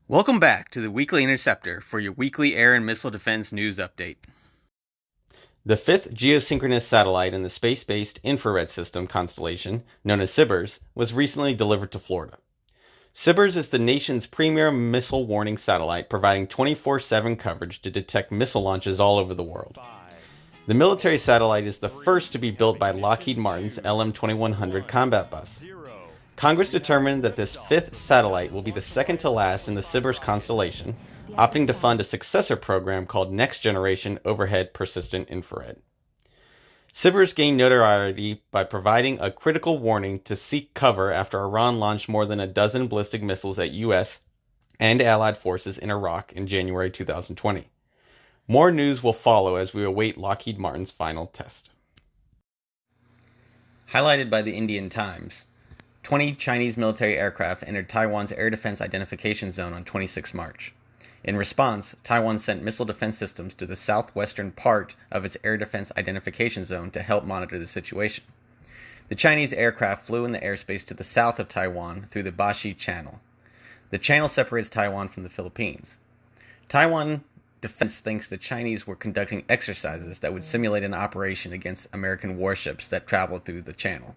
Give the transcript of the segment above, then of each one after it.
Welcome back to the Weekly Interceptor for your weekly air and missile defense news update. The fifth geosynchronous satellite in the space-based infrared system constellation, known as SBIRS, was recently delivered to Florida. SBIRS is the nation's premier missile warning satellite, providing 24/7 coverage to detect missile launches all over the world. The military satellite is the first to be built by Lockheed Martin's LM-2100 combat bus. Congress determined that this fifth satellite will be the second to last in the SBIRS constellation, opting to fund a successor program called Next Generation Overhead Persistent Infrared. SBIRS gained notoriety by providing a critical warning to seek cover after Iran launched more than a dozen ballistic missiles at U.S. and allied forces in Iraq in January 2020. More news will follow as we await Lockheed Martin's final test. Highlighted by the Indian Times, 20 Chinese military aircraft entered Taiwan's air defense identification zone on 26 March. In response, Taiwan sent missile defense systems to the southwestern part of its air defense identification zone to help monitor the situation. The Chinese aircraft flew in the airspace to the south of Taiwan through the Bashi Channel. The channel separates Taiwan from the Philippines. Taiwan Defense thinks the Chinese were conducting exercises that would simulate an operation against American warships that traveled through the channel.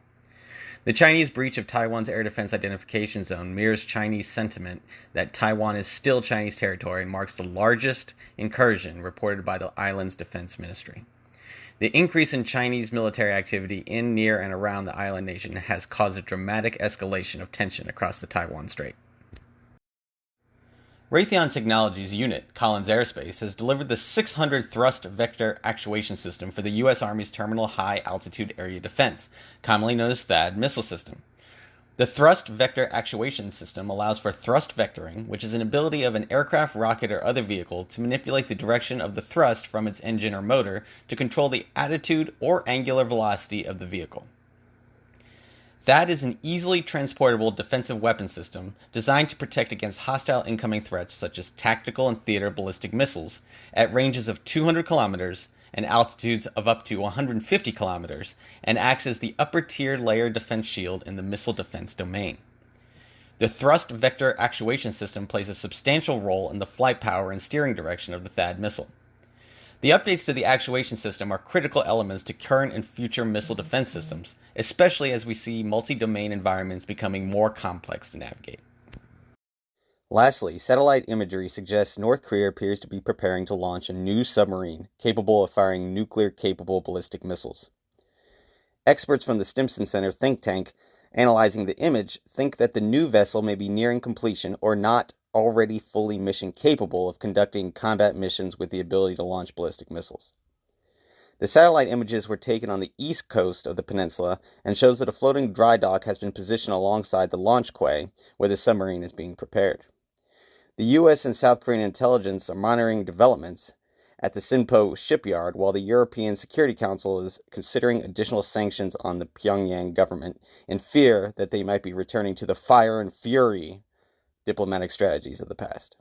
The Chinese breach of Taiwan's air defense identification zone mirrors Chinese sentiment that Taiwan is still Chinese territory and marks the largest incursion reported by the island's defense ministry. The increase in Chinese military activity in, near, and around the island nation has caused a dramatic escalation of tension across the Taiwan Strait. Raytheon Technologies unit, Collins Aerospace, has delivered the 600 Thrust Vector Actuation System for the U.S. Army's Terminal High Altitude Area Defense, commonly known as THAAD missile system. The Thrust Vector Actuation System allows for thrust vectoring, which is an ability of an aircraft, rocket, or other vehicle to manipulate the direction of the thrust from its engine or motor to control the attitude or angular velocity of the vehicle. THAAD is an easily transportable defensive weapon system designed to protect against hostile incoming threats such as tactical and theater ballistic missiles at ranges of 200 kilometers and altitudes of up to 150 kilometers, and acts as the upper-tier layer defense shield in the missile defense domain. The Thrust Vector Actuation System plays a substantial role in the flight power and steering direction of the THAAD missile. The updates to the actuation system are critical elements to current and future missile defense systems, especially as we see multi-domain environments becoming more complex to navigate. Lastly, satellite imagery suggests North Korea appears to be preparing to launch a new submarine capable of firing nuclear-capable ballistic missiles. Experts from the Stimson Center think tank analyzing the image think that the new vessel may be nearing completion or not already fully mission capable of conducting combat missions with the ability to launch ballistic missiles. The satellite images were taken on the east coast of the peninsula and shows that a floating dry dock has been positioned alongside the launch quay where the submarine is being prepared. The U.S. and South Korean intelligence are monitoring developments at the Sinpo shipyard, while the European Security Council is considering additional sanctions on the Pyongyang government in fear that they might be returning to the fire and fury diplomatic strategies of the past.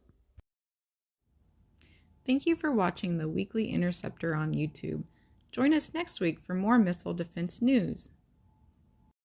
Thank you for watching the Weekly Interceptor on YouTube. Join us next week for more missile defense news.